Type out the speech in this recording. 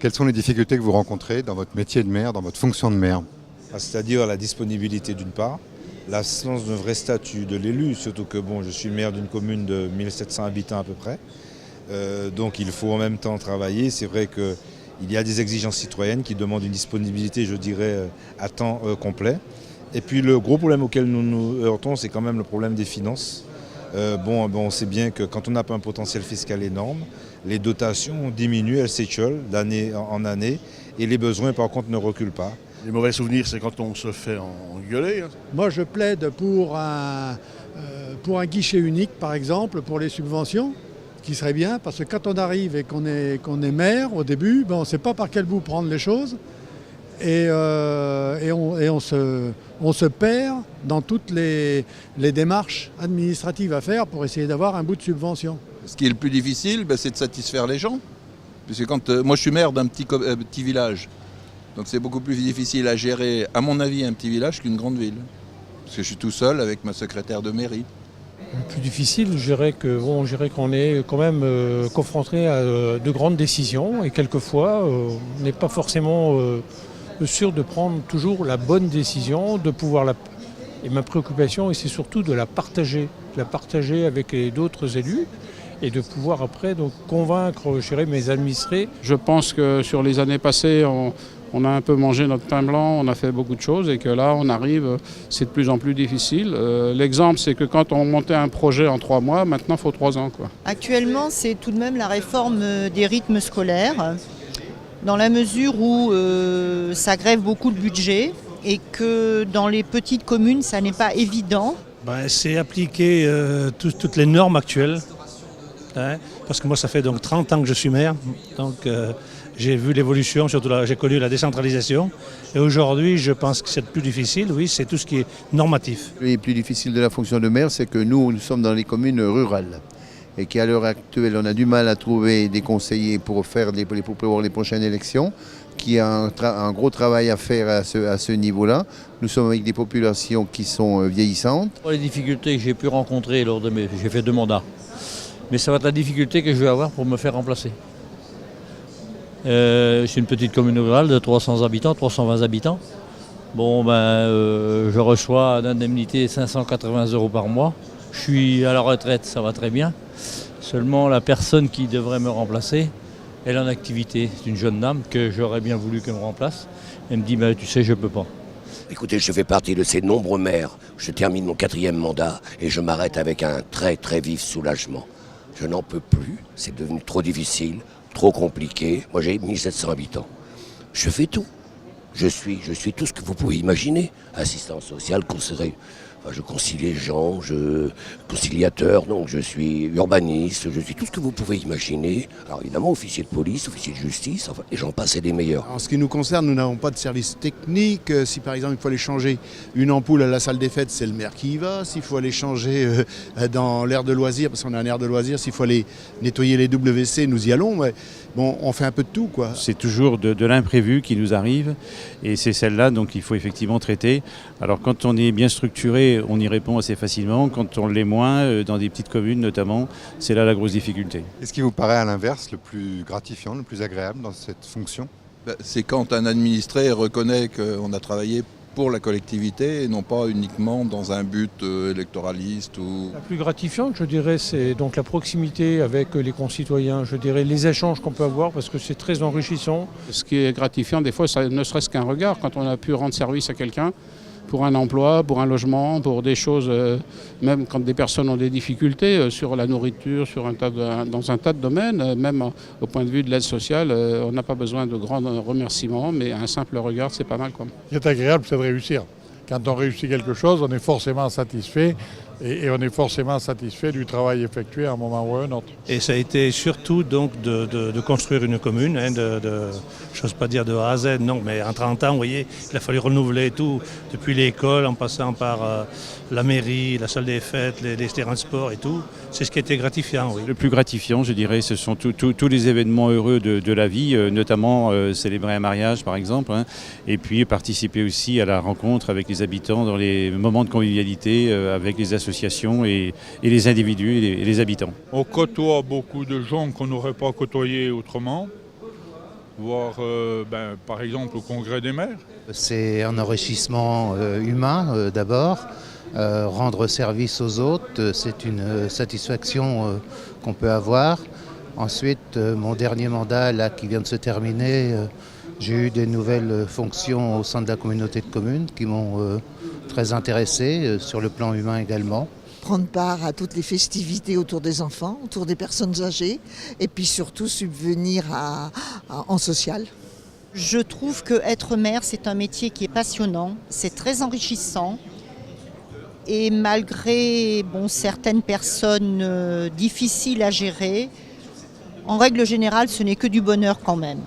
Quelles sont les difficultés que vous rencontrez dans votre métier de maire, dans votre fonction de maire? C'est-à-dire la disponibilité d'une part, l'absence d'un vrai statut de l'élu, surtout que bon, je suis le maire d'une commune de 1700 habitants à peu près. Donc il faut en même temps travailler. C'est vrai qu'il y a des exigences citoyennes qui demandent une disponibilité, je dirais, à temps complet. Et puis le gros problème auquel nous nous heurtons, c'est quand même le problème des finances. On sait bien que quand on n'a pas un potentiel fiscal énorme, les dotations diminuent, elles s'étiolent d'année en année, et les besoins par contre ne reculent pas. Les mauvais souvenirs, c'est quand on se fait engueuler. Moi, je plaide pour un guichet unique, par exemple, pour les subventions, qui serait bien, parce que quand on arrive et qu'on est maire, au début, on ne sait pas par quel bout prendre les choses, et on se perd dans toutes les démarches administratives à faire pour essayer d'avoir un bout de subvention. Ce qui est le plus difficile, c'est de satisfaire les gens. Puisque moi, je suis maire d'un petit village. Donc c'est beaucoup plus difficile à gérer, à mon avis, un petit village qu'une grande ville. Parce que je suis tout seul avec ma secrétaire de mairie. Le plus difficile, je dirais qu'on est quand même confronté à de grandes décisions et quelquefois on n'est pas forcément sûr de prendre toujours la bonne décision, de pouvoir et ma préoccupation, c'est surtout de la partager avec d'autres élus et de pouvoir après donc convaincre, je dirais, mes administrés. Je pense que sur les années passées, on a un peu mangé notre pain blanc, on a fait beaucoup de choses et que là, on arrive, c'est de plus en plus difficile. L'exemple, c'est que quand on montait un projet en 3 mois, maintenant, il faut 3 ans. Actuellement, c'est tout de même la réforme des rythmes scolaires, dans la mesure où ça grève beaucoup le budget et que dans les petites communes, ça n'est pas évident. C'est appliquer toutes les normes actuelles, parce que moi, ça fait donc 30 ans que je suis maire, donc j'ai vu l'évolution, surtout j'ai connu la décentralisation. Et aujourd'hui, je pense que c'est plus difficile, oui, c'est tout ce qui est normatif. Le plus difficile de la fonction de maire, c'est que nous sommes dans les communes rurales. Et qu'à l'heure actuelle, on a du mal à trouver des conseillers pour prévoir les prochaines élections, qui a un gros travail à faire à ce niveau-là. Nous sommes avec des populations qui sont vieillissantes. Les difficultés que j'ai pu rencontrer j'ai fait 2 mandats. Mais ça va être la difficulté que je vais avoir pour me faire remplacer. C'est une petite commune rurale de 300 habitants, 320 habitants. Je reçois d'indemnité 580 € par mois. Je suis à la retraite, ça va très bien. Seulement la personne qui devrait me remplacer, elle est en activité. C'est une jeune dame que j'aurais bien voulu qu'elle me remplace. Elle me dit, tu sais, je ne peux pas. Écoutez, je fais partie de ces nombreux maires. Je termine mon 4e mandat et je m'arrête avec un très très vif soulagement. Je n'en peux plus, c'est devenu trop difficile, trop compliqué. Moi j'ai 1700 habitants. Je fais tout. Je suis tout ce que vous pouvez imaginer. Assistant social, conseiller. Je concilie les gens, conciliateur, donc je suis urbaniste, je suis tout ce que vous pouvez imaginer. Alors évidemment, officier de police, officier de justice, et j'en passe et des meilleurs. En ce qui nous concerne, nous n'avons pas de service technique. Si par exemple il faut aller changer une ampoule à la salle des fêtes, c'est le maire qui y va. S'il faut aller changer dans l'aire de loisirs, parce qu'on a un aire de loisirs, s'il faut aller nettoyer les WC, nous y allons. Mais on fait un peu de tout, quoi. C'est toujours de l'imprévu qui nous arrive et c'est celle-là donc il faut effectivement traiter. Alors quand on est bien structuré, on y répond assez facilement. Quand on l'est moins, dans des petites communes notamment, c'est là la grosse difficulté. Qu'est-ce qui vous paraît à l'inverse le plus gratifiant, le plus agréable dans cette fonction? C'est quand un administré reconnaît qu'on a travaillé pour la collectivité et non pas uniquement dans un but électoraliste. La plus gratifiante, je dirais, c'est donc la proximité avec les concitoyens, je dirais les échanges qu'on peut avoir parce que c'est très enrichissant. Ce qui est gratifiant, des fois, ça ne serait-ce qu'un regard, quand on a pu rendre service à quelqu'un, pour un emploi, pour un logement, pour des choses, même quand des personnes ont des difficultés sur la nourriture, dans un tas de domaines, même au point de vue de l'aide sociale, on n'a pas besoin de grands remerciements, mais un simple regard, c'est pas mal. Ce qui est agréable, c'est de réussir. Quand on réussit quelque chose, on est forcément satisfait et on est forcément satisfait du travail effectué à un moment ou à un autre. Et ça a été surtout donc de construire une commune, je n'ose pas dire de A à Z, non, mais en 30 ans, vous voyez, il a fallu renouveler tout, depuis l'école, en passant par la mairie, la salle des fêtes, les terrains de sport et tout. C'est ce qui a été gratifiant, oui. Le plus gratifiant, je dirais, ce sont tous les événements heureux de la vie, notamment célébrer un mariage par exemple, et puis participer aussi à la rencontre avec les habitants dans les moments de convivialité avec les associations et les individus et les habitants. On côtoie beaucoup de gens qu'on n'aurait pas côtoyés autrement. voire par exemple au Congrès des maires. C'est un enrichissement humain d'abord. Rendre service aux autres, c'est une satisfaction qu'on peut avoir. Ensuite, mon dernier mandat là, qui vient de se terminer, j'ai eu des nouvelles fonctions au sein de la communauté de communes qui m'ont très intéressé, sur le plan humain également. Prendre part à toutes les festivités autour des enfants, autour des personnes âgées, et puis surtout subvenir en social. Je trouve qu'être maire, c'est un métier qui est passionnant, c'est très enrichissant. Et malgré certaines personnes difficiles à gérer, en règle générale, ce n'est que du bonheur quand même.